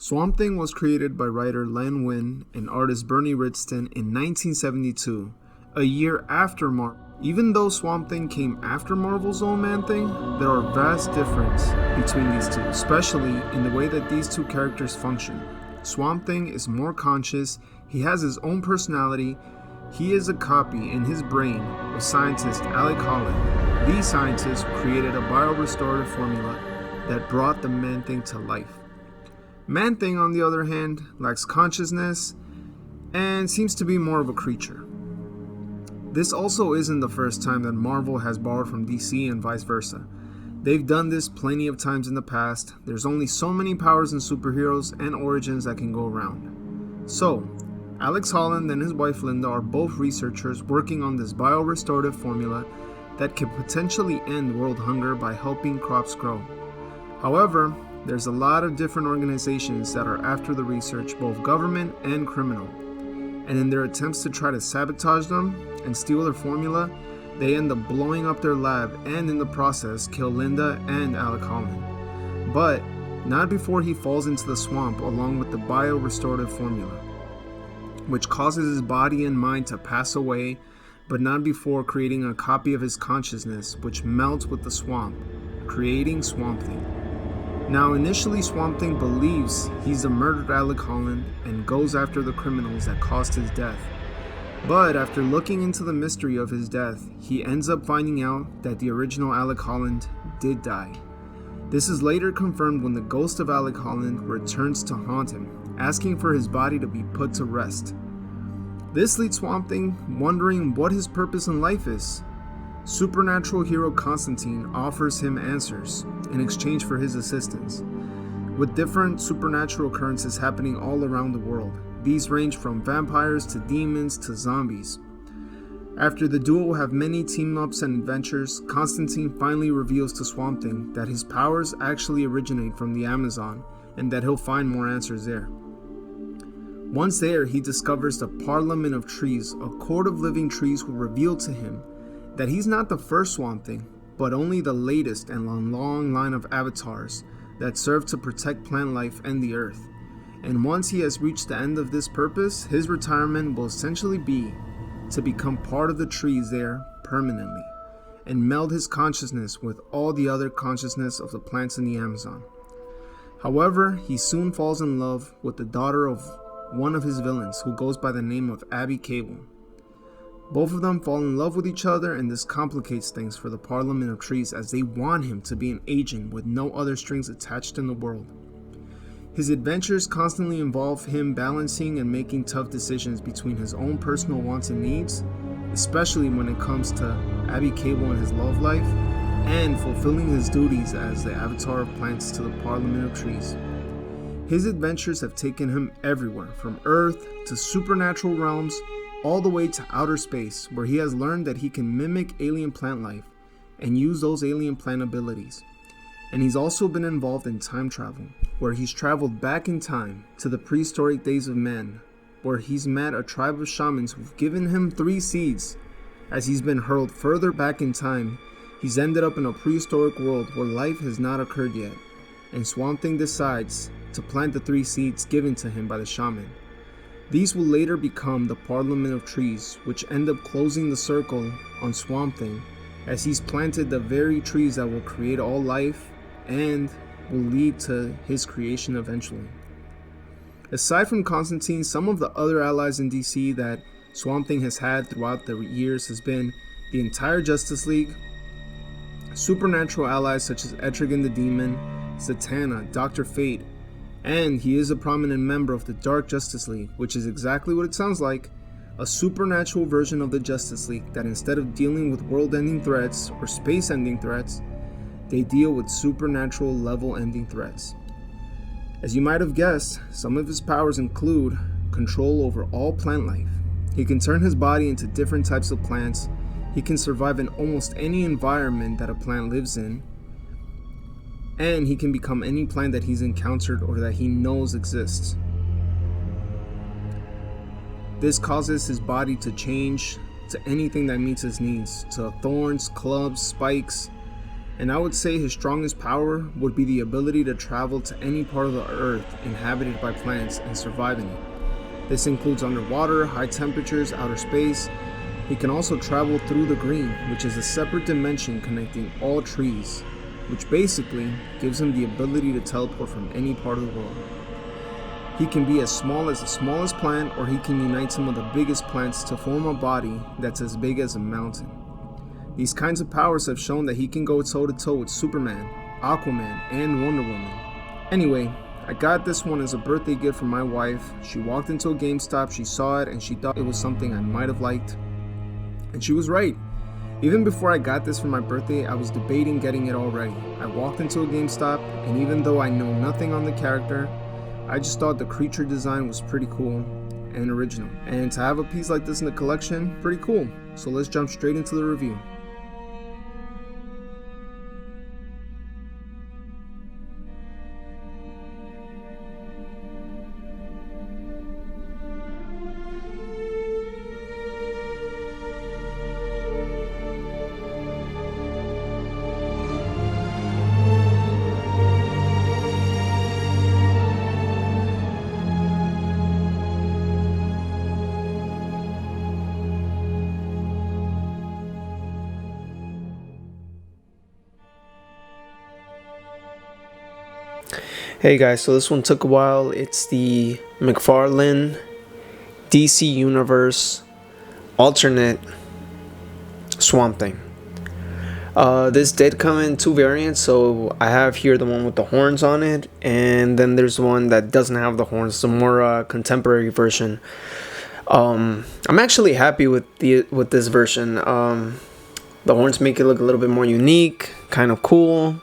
Swamp Thing was created by writer Len Wein and artist Bernie Wrightson in 1972, a year after Marvel. Even though Swamp Thing came after Marvel's own Man-Thing, there are vast differences between these two, especially in the way that these two characters function. Swamp Thing is more conscious, he has his own personality, he is a copy in his brain of scientist Alec Holland, the scientist who created a biorestorative formula that brought the Man-Thing to life. Man-Thing, on the other hand, lacks consciousness and seems to be more of a creature. This also isn't the first time that Marvel has borrowed from DC and vice versa. They've done this plenty of times in the past. There's only so many powers in superheroes and origins that can go around. So, Alex Holland and his wife Linda are both researchers working on this biorestorative formula that could potentially end world hunger by helping crops grow. However, there's a lot of different organizations that are after the research, both government and criminal. And in their attempts to try to sabotage them and steal their formula, they end up blowing up their lab and in the process kill Linda and Alec Holland. But not before he falls into the swamp along with the biorestorative formula, which causes his body and mind to pass away, but not before creating a copy of his consciousness which melts with the swamp, creating Swamp Thing. Now, initially, Swamp Thing believes he's the murdered Alec Holland and goes after the criminals that caused his death. But after looking into the mystery of his death, he ends up finding out that the original Alec Holland did die. This is later confirmed when the ghost of Alec Holland returns to haunt him, asking for his body to be put to rest. This leads Swamp Thing wondering what his purpose in life is. Supernatural hero Constantine offers him answers in exchange for his assistance. With different supernatural occurrences happening all around the world, these range from vampires to demons to zombies. After the duo have many team-ups and adventures, Constantine finally reveals to Swamp Thing that his powers actually originate from the Amazon and that he'll find more answers there. Once there, he discovers the Parliament of Trees, a court of living trees who reveal to him that he's not the first Swamp Thing, but only the latest in a long line of avatars that serve to protect plant life and the earth. And once he has reached the end of this purpose, his retirement will essentially be to become part of the trees there permanently and meld his consciousness with all the other consciousness of the plants in the Amazon. However, he soon falls in love with the daughter of one of his villains who goes by the name of Abby Cable. Both of them fall in love with each other, and this complicates things for the Parliament of Trees as they want him to be an agent with no other strings attached in the world. His adventures constantly involve him balancing and making tough decisions between his own personal wants and needs, especially when it comes to Abby Cable and his love life, and fulfilling his duties as the Avatar of Plants to the Parliament of Trees. His adventures have taken him everywhere, from Earth to supernatural realms, all the way to outer space, where he has learned that he can mimic alien plant life and use those alien plant abilities. And he's also been involved in time travel, where he's traveled back in time to the prehistoric days of man, where he's met a tribe of shamans who've given him 3 seeds. As he's been hurled further back in time, he's ended up in a prehistoric world where life has not occurred yet, and Swamp Thing decides to plant the 3 seeds given to him by the shaman. These will later become the Parliament of Trees, which end up closing the circle on Swamp Thing, as he's planted the very trees that will create all life and will lead to his creation eventually. Aside from Constantine, some of the other allies in DC that Swamp Thing has had throughout the years has been the entire Justice League, supernatural allies such as Etrigan the Demon, Zatanna, Dr. Fate, and he is a prominent member of the Dark Justice League, which is exactly what it sounds like, a supernatural version of the Justice League that instead of dealing with world-ending threats or space-ending threats, they deal with supernatural level-ending threats. As you might have guessed, some of his powers include control over all plant life. He can turn his body into different types of plants, he can survive in almost any environment that a plant lives in, and he can become any plant that he's encountered or that he knows exists. This causes his body to change to anything that meets his needs, to thorns, clubs, spikes, and I would say his strongest power would be the ability to travel to any part of the earth inhabited by plants and survive in it. This includes underwater, high temperatures, outer space. He can also travel through the green, which is a separate dimension connecting all trees, which basically gives him the ability to teleport from any part of the world. He can be as small as the smallest plant, or he can unite some of the biggest plants to form a body that's as big as a mountain. These kinds of powers have shown that he can go toe-to-toe with Superman, Aquaman, and Wonder Woman. Anyway, I got this one as a birthday gift from my wife. She walked into a GameStop, she saw it, and she thought it was something I might have liked. And she was right. Even before I got this for my birthday, I was debating getting it already. I walked into a GameStop, and even though I know nothing on the character, I just thought the creature design was pretty cool and original. And to have a piece like this in the collection, pretty cool. So let's jump straight into the review. Hey guys, so this one took a while. It's the McFarlane DC Universe alternate Swamp Thing. This did come in two variants, so I have here the one with the horns on it, and then there's one that doesn't have the horns, the more contemporary version. I'm actually happy with this version. The horns make it look a little bit more unique, kind of cool,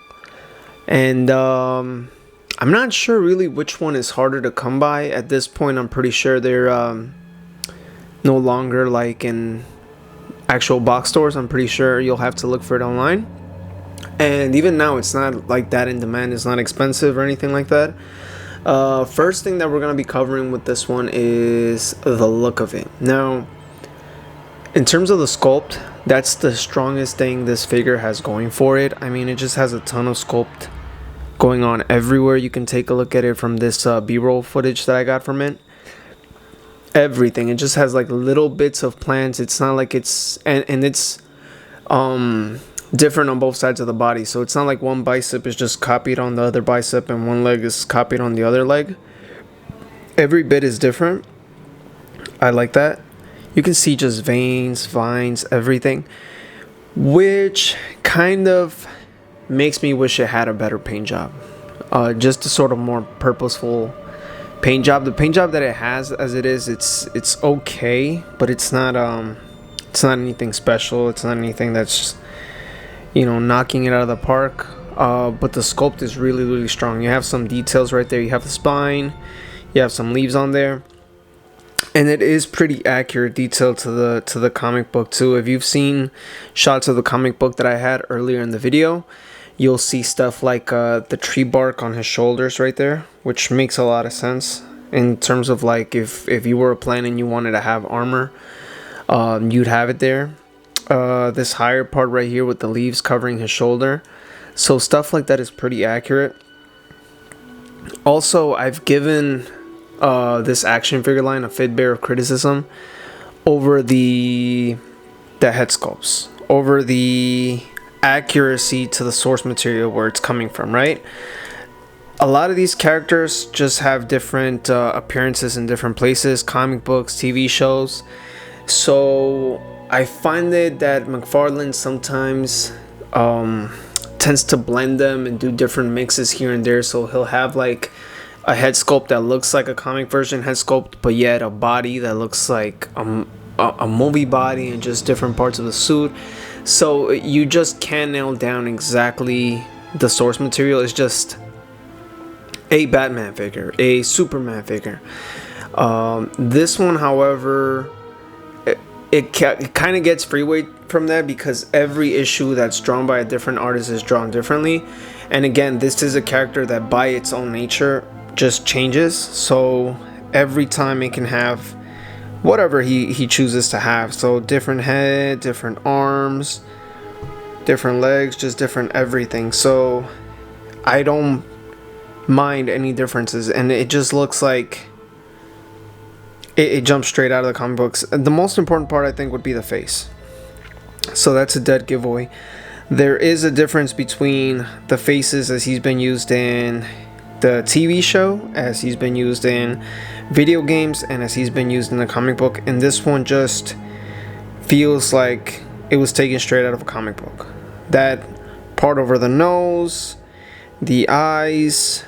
and I'm not sure really which one is harder to come by. At this point, I'm pretty sure they're no longer like in actual box stores. I'm pretty sure you'll have to look for it online. And even now, it's not like that in demand. It's not expensive or anything like that. First thing that we're going to be covering with this one is the look of it. Now, in terms of the sculpt, that's the strongest thing this figure has going for it. I mean, it just has a ton of sculpt going on everywhere. You can take a look at it from this B-roll footage that I got from it. Everything. It just has like little bits of plants. It's not like it's and it's different on both sides of the body. So it's not like one bicep is just copied on the other bicep and one leg is copied on the other leg. Every bit is different. I like that. You can see just veins, vines, everything, which kind of makes me wish it had a better paint job. Just a sort of more purposeful paint job. The paint job that it has as it is, it's okay, but it's not anything special. It's not anything that's, you know, knocking it out of the park. But the sculpt is really, really strong. You have some details right there. You have the spine, you have some leaves on there, and it is pretty accurate detail to the comic book too. If you've seen shots of the comic book that I had earlier in the video, you'll see stuff like the tree bark on his shoulders right there, which makes a lot of sense in terms of like if you were a plant and you wanted to have armor, you'd have it there. This higher part right here with the leaves covering his shoulder. So stuff like that is pretty accurate. Also, I've given this action figure line a fair of criticism over the head sculpts, over the accuracy to the source material where it's coming from, right? A lot of these characters just have different appearances in different places, comic books, TV shows. So I find it that McFarlane sometimes tends to blend them and do different mixes here and there. So he'll have like a head sculpt that looks like a comic version head sculpt, but yet a body that looks like a movie body and just different parts of the suit. So you just can't nail down exactly the source material. It's just a Batman figure, a Superman figure. This one, however, it kind of gets freeway from that because every issue that's drawn by a different artist is drawn differently. And again, this is a character that by its own nature just changes. So every time it can have whatever he chooses to have. So different head, different arms, different legs, just different everything. So I don't mind any differences, and it just looks like it jumps straight out of the comic books. The most important part, I think, would be the face. So that's a dead giveaway. There is a difference between the faces as he's been used in the TV show, as he's been used in video games, and as he's been used in the comic book. And this one just feels like it was taken straight out of a comic book. That part over the nose, the eyes,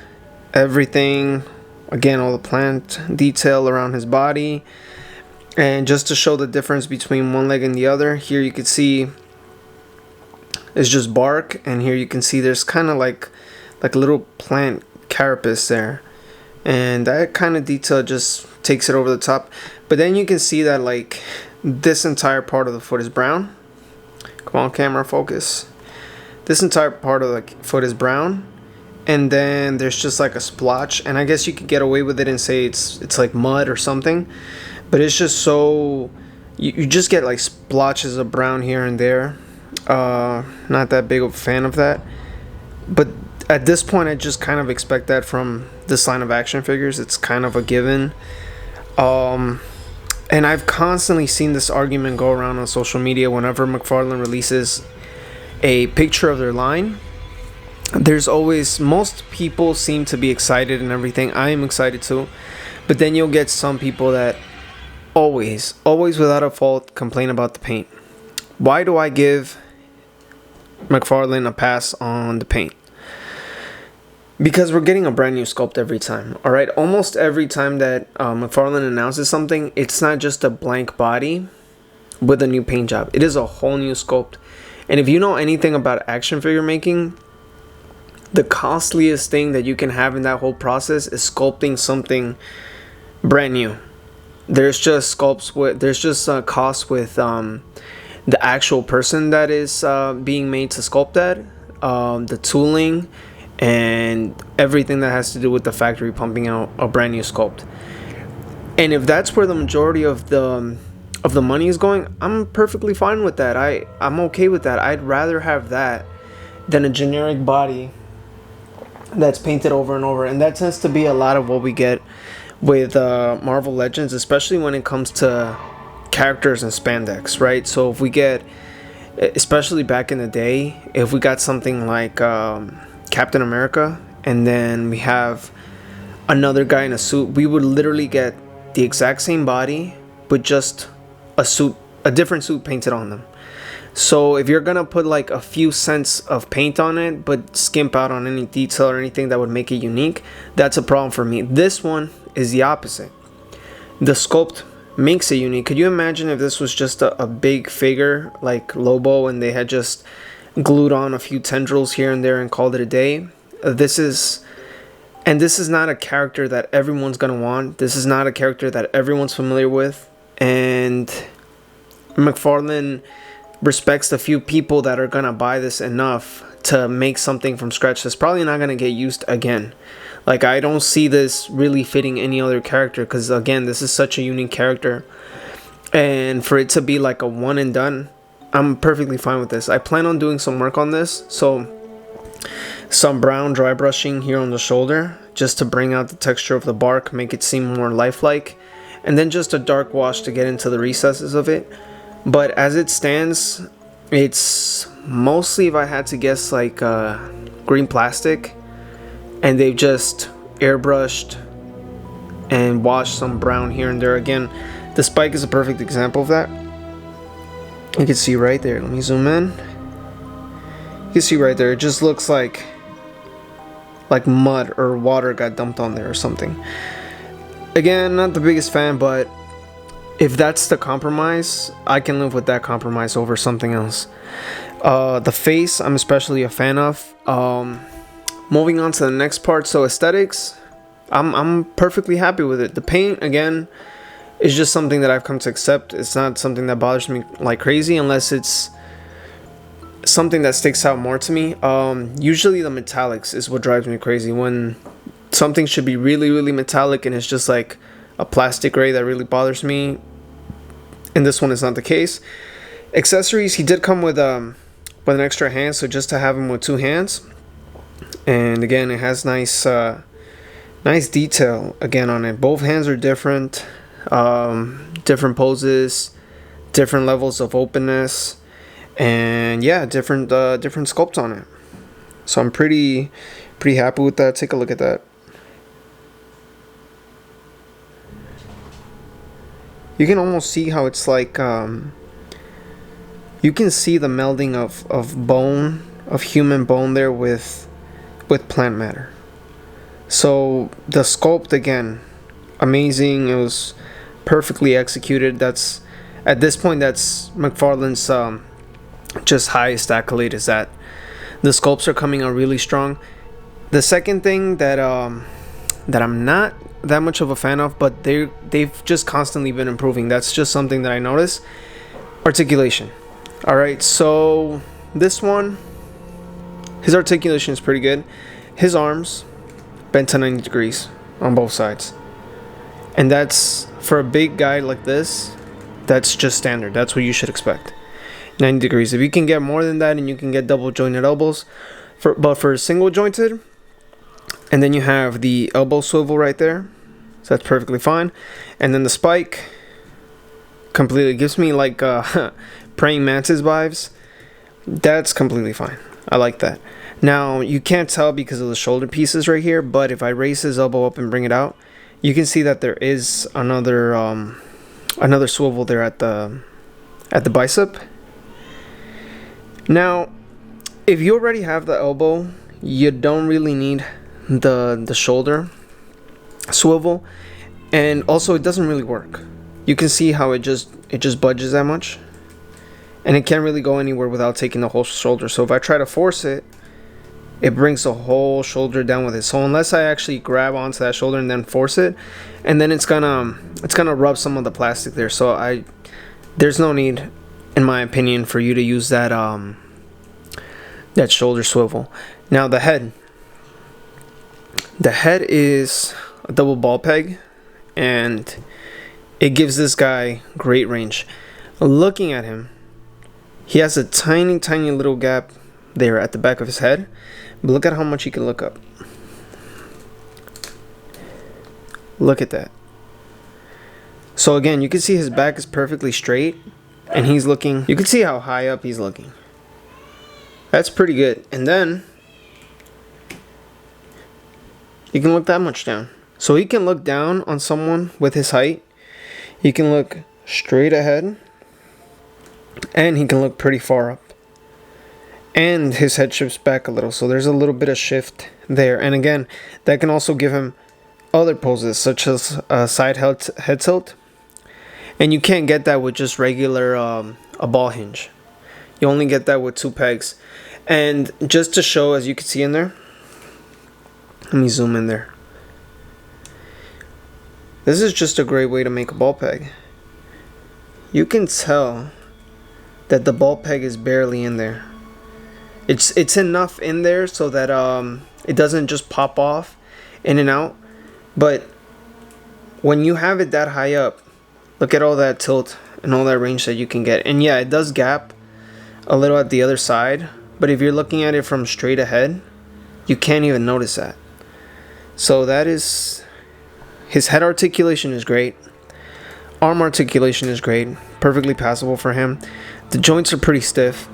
everything, again, all the plant detail around his body. And just to show the difference between one leg and the other, here you can see it's just bark, and here you can see there's kind of like a little plant carapace there, and that kind of detail just takes it over the top. But then you can see that like this entire part of the foot is brown. Come on, camera, focus. This entire part of the foot is brown, and then there's just like a splotch, and I guess you could get away with it and say it's like mud or something, but it's just so you just get like splotches of brown here and there. Not that big of a fan of that, but at this point I just kind of expect that from this line of action figures. It's kind of a given. And I've constantly seen this argument go around on social media whenever McFarlane releases a picture of their line. There's always, most people seem to be excited and everything. I am excited too, but then you'll get some people that always without a fault complain about the paint. Why do I give McFarlane a pass on the paint? Because we're getting a brand new sculpt every time. All right, almost every time that McFarlane announces something, it's not just a blank body with a new paint job. It is a whole new sculpt. And if you know anything about action figure making, the costliest thing that you can have in that whole process is sculpting something brand new. There's just costs with the actual person that is being made to sculpt that, the tooling, and everything that has to do with the factory pumping out a brand new sculpt. And if that's where the majority of the money is going, I'm perfectly fine with that. I'm okay with that. I'd rather have that than a generic body that's painted over and over. And that tends to be a lot of what we get with Marvel Legends, especially when it comes to characters and spandex, right? So if we get, especially back in the day, if we got something like Captain America, and then we have another guy in a suit, we would literally get the exact same body with just a different suit painted on them. So if you're gonna put like a few cents of paint on it but skimp out on any detail or anything that would make it unique, that's a problem for me. This one is the opposite. The sculpt makes it unique. Could you imagine if this was just a big figure like Lobo and they had just glued on a few tendrils here and there and called it a day? This is not a character that everyone's gonna want. This is not a character that everyone's familiar with, and McFarlane respects the few people that are gonna buy this enough to make something from scratch that's probably not gonna get used again. Like, I don't see this really fitting any other character, because again, this is such a unique character, and for it to be like a one and done, I'm perfectly fine with this. I plan on doing some work on this, so some brown dry brushing here on the shoulder just to bring out the texture of the bark, make it seem more lifelike, and then just a dark wash to get into the recesses of it. But as it stands, it's mostly, if I had to guess, like green plastic, and they've just airbrushed and washed some brown here and there. Again, the spike is a perfect example of that. You can see right there. Let me zoom in. You can see right there. It just looks like mud or water got dumped on there or something. Again, not the biggest fan, but if that's the compromise, I can live with that compromise over something else. The face, I'm especially a fan of. Moving on to the next part. So aesthetics, I'm perfectly happy with it. The paint, again, is just something that I've come to accept. It's not something that bothers me like crazy, unless it's something that sticks out more to me. Usually the metallics is what drives me crazy. When something should be really, really metallic and it's just like a plastic gray, that really bothers me. And this one is not the case. Accessories, he did come with with an extra hand, so just to have him with 2 hands. And again, it has nice detail again on it. Both hands are different, different poses, different levels of openness, and yeah, different sculpts on it. So I'm pretty happy with that. Take a look at that. You can almost see how it's like, you can see the melding of bone, of human bone there with plant matter. So the sculpt, again, amazing. It was perfectly executed. That's, at this point, that's McFarlane's just highest accolade, is that the sculpts are coming out really strong. The second thing that I'm not that much of a fan of, but they've just constantly been improving. That's just something that I noticed. Articulation. All right, so this one, his articulation is pretty good. His arms bent to 90 degrees on both sides, and that's, for a big guy like this, that's just standard. That's what you should expect. 90 degrees. If you can get more than that, and you can get double jointed elbows, but for single jointed, and then you have the elbow swivel right there, so that's perfectly fine. And then the spike completely gives me like praying mantis vibes. That's completely fine. I like that. Now you can't tell because of the shoulder pieces right here, but if I raise his elbow up and bring it out, you can see that there is another swivel there at the bicep. Now, if you already have the elbow, you don't really need the shoulder swivel, and also it doesn't really work. You can see how it just budges that much, and it can't really go anywhere without taking the whole shoulder. So if I try to force it, it brings the whole shoulder down with it. So unless I actually grab onto that shoulder and then force it, and then it's gonna rub some of the plastic there. So there's no need, in my opinion, for you to use that shoulder swivel. Now the head is a double ball peg, and it gives this guy great range. Looking at him, he has a tiny little gap there at the back of his head, but look at how much he can look up. Look at that. So again, you can see his back is perfectly straight, and he's looking, you can see how high up he's looking. That's pretty good. And then you can look that much down. So he can look down on someone with his height. He can look straight ahead, and he can look pretty far up. And his head shifts back a little, so there's a little bit of shift there. And again, that can also give him other poses, such as side head tilt. And you can't get that with just regular a ball hinge. You only get that with 2 pegs. And just to show, as you can see in there, let me zoom in there. This is just a great way to make a ball peg. You can tell that the ball peg is barely in there. It's enough in there so that it doesn't just pop off in and out. But when you have it that high up, look at all that tilt and all that range that you can get. And yeah, it does gap a little at the other side, but if you're looking at it from straight ahead, you can't even notice that. So that is, his head articulation is great. Arm articulation is great. Perfectly passable for him. The joints are pretty stiff.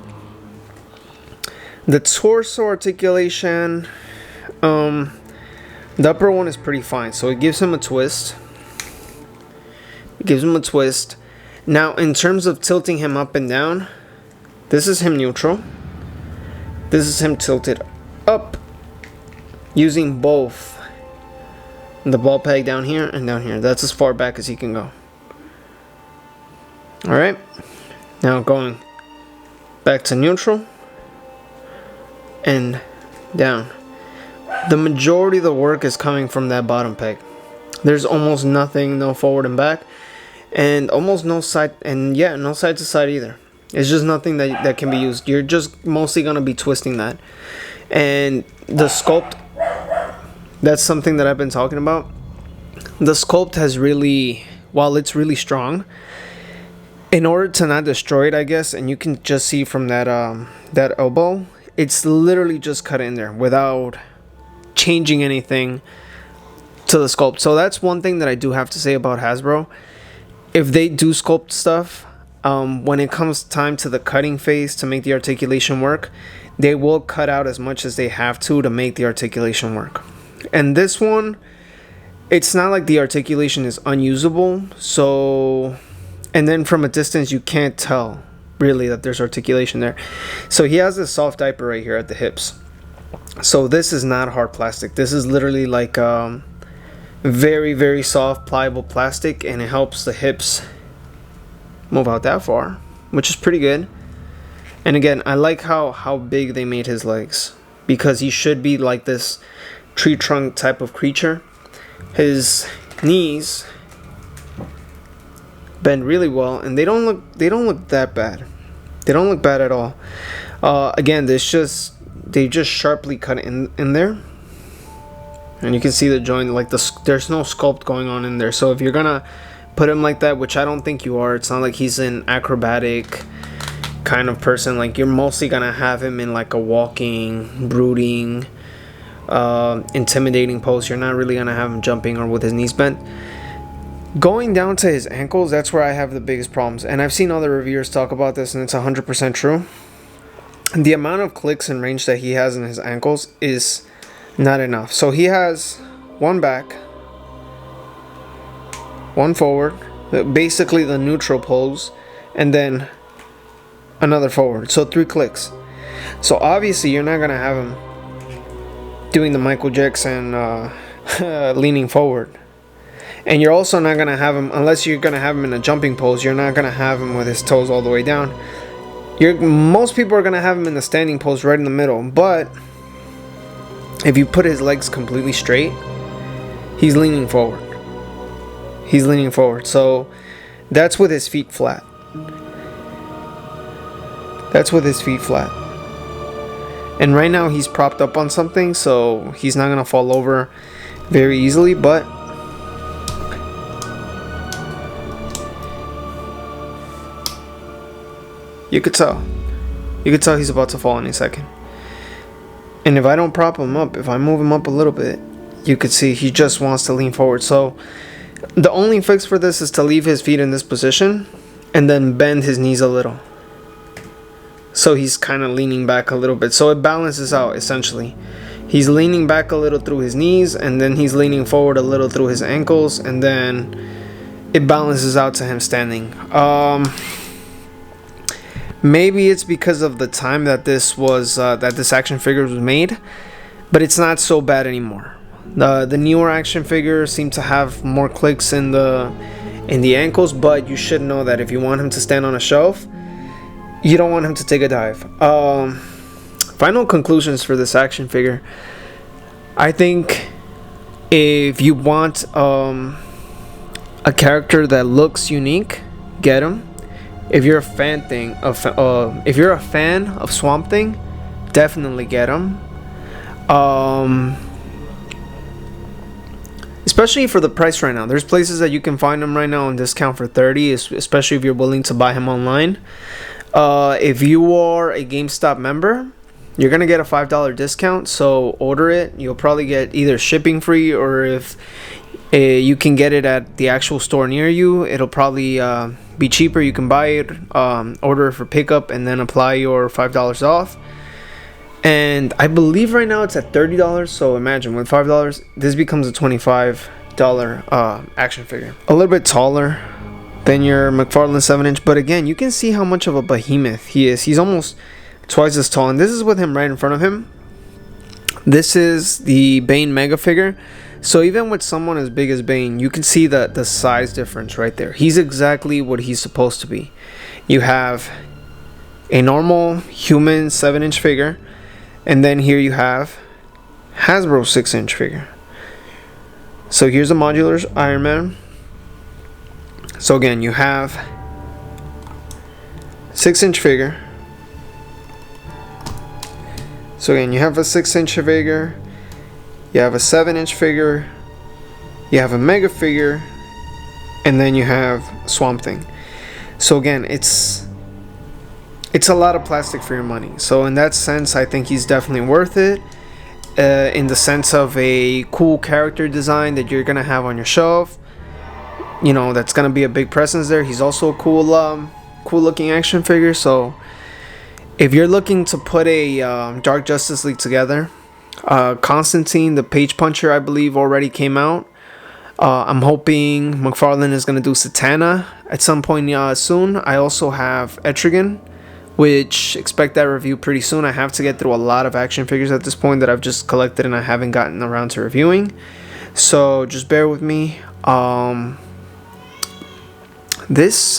The torso articulation, the upper one is pretty fine. So it gives him a twist. It gives him a twist. Now, in terms of tilting him up and down, this is him neutral. This is him tilted up, using both the ball peg down here and down here. That's as far back as he can go. Alright, now going back to neutral and down. The majority of the work is coming from that bottom peg. There's almost nothing, no forward and back, and almost no side, and yeah, no side to side either. It's just nothing that can be used. You're just mostly going to be twisting that. And the sculpt, that's something that I've been talking about. The sculpt has really, while it's really strong, in order to not destroy it, I guess, and you can just see from that that elbow, it's literally just cut in there without changing anything to the sculpt. So that's one thing that I do have to say about Hasbro. If they do sculpt stuff, when it comes time to the cutting phase to make the articulation work, they will cut out as much as they have to make the articulation work. And this one, it's not like the articulation is unusable. So, and then from a distance, you can't tell really that there's articulation there. So he has this soft diaper right here at the hips. So this is not hard plastic. This is literally like very, very soft, pliable plastic, and it helps the hips move out that far, which is pretty good. And again, I like how big they made his legs, because he should be like this tree trunk type of creature. His knees bend really well, and they don't look that bad. They don't look bad at all. Again, they just sharply cut in there, and you can see the joint, like there's no sculpt going on in there. So if you're gonna put him like that, which I don't think you are, it's not like he's an acrobatic kind of person. Like, you're mostly gonna have him in like a walking, brooding, intimidating pose. You're not really gonna have him jumping or with his knees bent. Going down to his ankles, that's where I have the biggest problems, and I've seen other reviewers talk about this, and it's 100% true. The amount of clicks and range that he has in his ankles is not enough. So he has one back, one forward, basically the neutral pose, and then another forward. So 3 clicks. So obviously you're not gonna have him doing the Michael Jackson leaning forward, and you're also not gonna have him, unless you're gonna have him in a jumping pose, you're not gonna have him with his toes all the way down. Most people are gonna have him in the standing pose right in the middle. But if you put his legs completely straight, he's leaning forward. He's leaning forward. So that's with his feet flat. That's with his feet flat. And right now he's propped up on something, so he's not gonna fall over very easily. But you could tell he's about to fall any second. And if I don't prop him up, if I move him up a little bit, you could see he just wants to lean forward. So the only fix for this is to leave his feet in this position and then bend his knees a little. So he's kind of leaning back a little bit. So it balances out essentially. He's leaning back a little through his knees, and then he's leaning forward a little through his ankles, and then it balances out to him standing. Maybe it's because of the time that this action figure was made, but it's not so bad anymore. The newer action figures seem to have more clicks in the ankles, but you should know that if you want him to stand on a shelf, you don't want him to take a dive. Final conclusions for this action figure. I think if you want a character that looks unique, get him. If you're a fan of Swamp Thing, definitely get him. Especially for the price right now. There's places that you can find him right now on discount for $30, especially if you're willing to buy him online. If you are a GameStop member, you're gonna get a $5 discount, so order it. You'll probably get either shipping free, or if you can get it at the actual store near you, it'll probably be cheaper. You can buy it, order it for pickup, and then apply your $5 off. And I believe right now it's at $30, so imagine with $5 this becomes a $25 action figure. A little bit taller than your McFarlane 7-inch, but again, you can see how much of a behemoth he is. He's almost twice as tall, and this is with him right in front of him. This is the Bane Mega figure. So even with someone as big as Bane, you can see the size difference right there. He's exactly what he's supposed to be. You have a normal human 7-inch figure, and then here you have Hasbro 6-inch figure. So here's a modular Iron Man. So again, you have 6-inch figure. So again, you have a 6-inch figure, you have a 7-inch figure, you have a Mega figure, and then you have Swamp Thing. So again, it's a lot of plastic for your money. So in that sense, I think he's definitely worth it. In the sense of a cool character design that you're gonna have on your shelf, you know, that's gonna be a big presence there. He's also a cool looking action figure. So if you're looking to put a Dark Justice League together, Constantine the Page Puncher, I believe, already came out. I'm hoping McFarlane is going to do Satana at some point soon. I also have Etrigan, which expect that review pretty soon. I have to get through a lot of action figures at this point that I've just collected and I haven't gotten around to reviewing. So just bear with me. This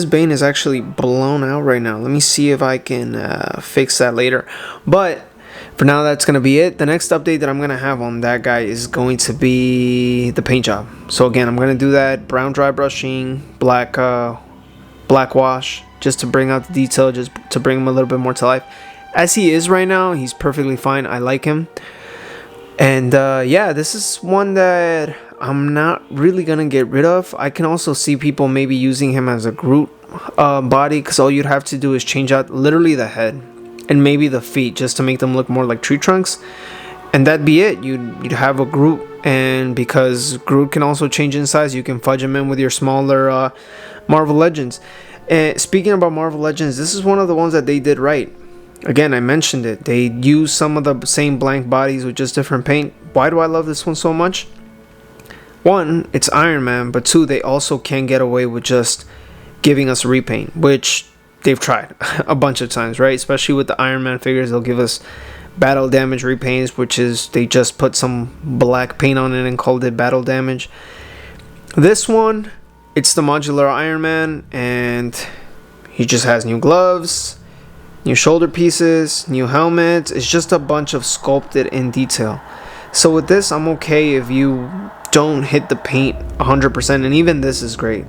Bane is actually blown out right now. Let me see if I can fix that later. But for now, that's going to be it. The next update that I'm going to have on that guy is going to be the paint job. So again, I'm going to do that brown dry brushing, black wash, just to bring out the detail, just to bring him a little bit more to life. As he is right now, he's perfectly fine. I like him. And yeah, this is one that I'm not really going to get rid of. I can also see people maybe using him as a Groot body, because all you'd have to do is change out literally the head and maybe the feet just to make them look more like tree trunks, and that'd be it. You'd have a Groot, and because Groot can also change in size, you can fudge him in with your smaller Marvel Legends. And speaking about Marvel Legends, this is one of the ones that they did right. Again, I mentioned it. They used some of the same blank bodies with just different paint. Why do I love this one so much? One, it's Iron Man, but two, they also can get away with just giving us a repaint, which they've tried a bunch of times, right? Especially with the Iron Man figures, they'll give us battle damage repaints, which is they just put some black paint on it and called it battle damage. This one, it's the modular Iron Man, and he just has new gloves, new shoulder pieces, new helmet. It's just a bunch of sculpted in detail. So with this, I'm okay if you don't hit the paint 100%, and even this is great.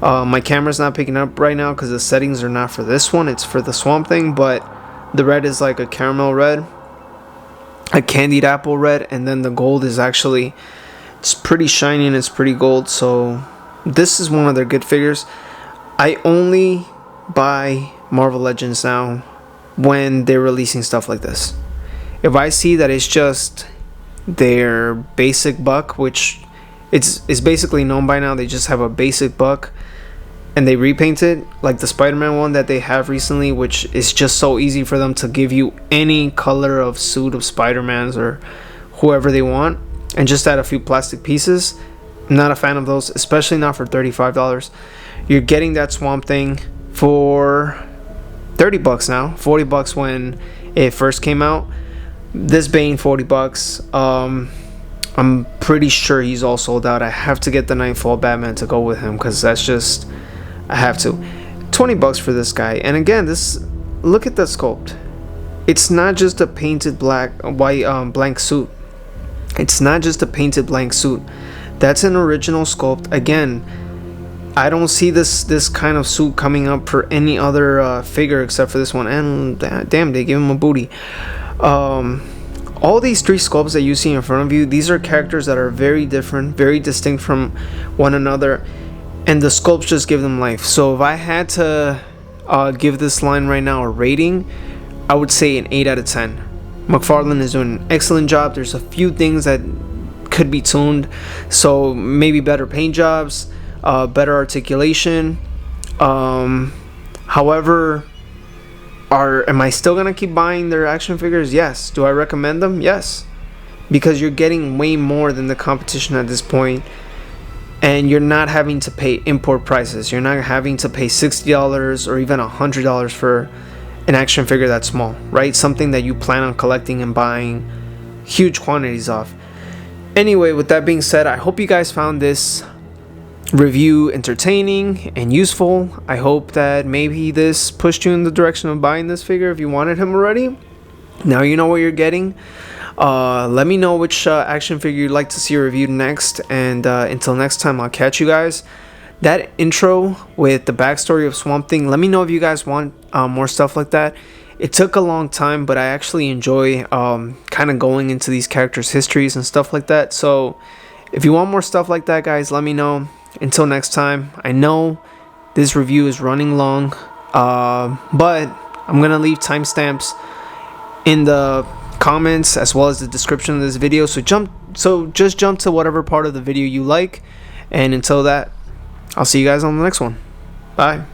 My camera's not picking up right now because the settings are not for this one, it's for the Swamp Thing, but the red is like a caramel red, a candied apple red, and then the gold is actually, it's pretty shiny and it's pretty gold. So this is one of their good figures. I only buy Marvel Legends now when they're releasing stuff like this. If I see that it's just their basic buck, which it's basically known by now, they just have a basic buck and they repaint it, like the Spider-Man one that they have recently, which is just so easy for them to give you any color of suit of Spider-Man's or whoever they want and just add a few plastic pieces. I'm not a fan of those, especially not for $35. You're getting that Swamp Thing for $30 now, $40 when it first came out. This Bane, $40. I'm pretty sure he's all sold out. I have to get the Nightfall Batman to go with him because that's just, I have to. $20 for this guy. And again, this, look at the sculpt. It's not just a painted blank suit. It's not just a painted blank suit. That's an original sculpt. Again, I don't see this kind of suit coming up for any other figure except for this one. And damn, they give him a booty. All these three sculpts that you see in front of you, these are characters that are very different, very distinct from one another, and the sculpts just give them life. So if I had to give this line right now a rating, I would say an 8 out of 10. McFarlane is doing an excellent job. There's a few things that could be tuned, so maybe better paint jobs, better articulation. However, am I still gonna keep buying their action figures? Yes. Do I recommend them? Yes, because you're getting way more than the competition at this point, and you're not having to pay import prices. You're not having to pay $60 or even $100 for an action figure that's small, right? Something that you plan on collecting and buying huge quantities of. Anyway, with that being said, I hope you guys found this review entertaining and useful. I hope that maybe this pushed you in the direction of buying this figure if you wanted him already. Now you know what you're getting. Let me know which action figure you'd like to see reviewed next, and until next time, I'll catch you guys. That intro with the backstory of Swamp Thing, let me know if you guys want more stuff like that. It took a long time, but I actually enjoy kind of going into these characters' histories and stuff like that. So if you want more stuff like that, guys, let me know. until next time. I know this review is running long, but I'm gonna leave timestamps in the comments as well as the description of this video, so just jump to whatever part of the video you like, and until that, I'll see you guys on the next one. Bye.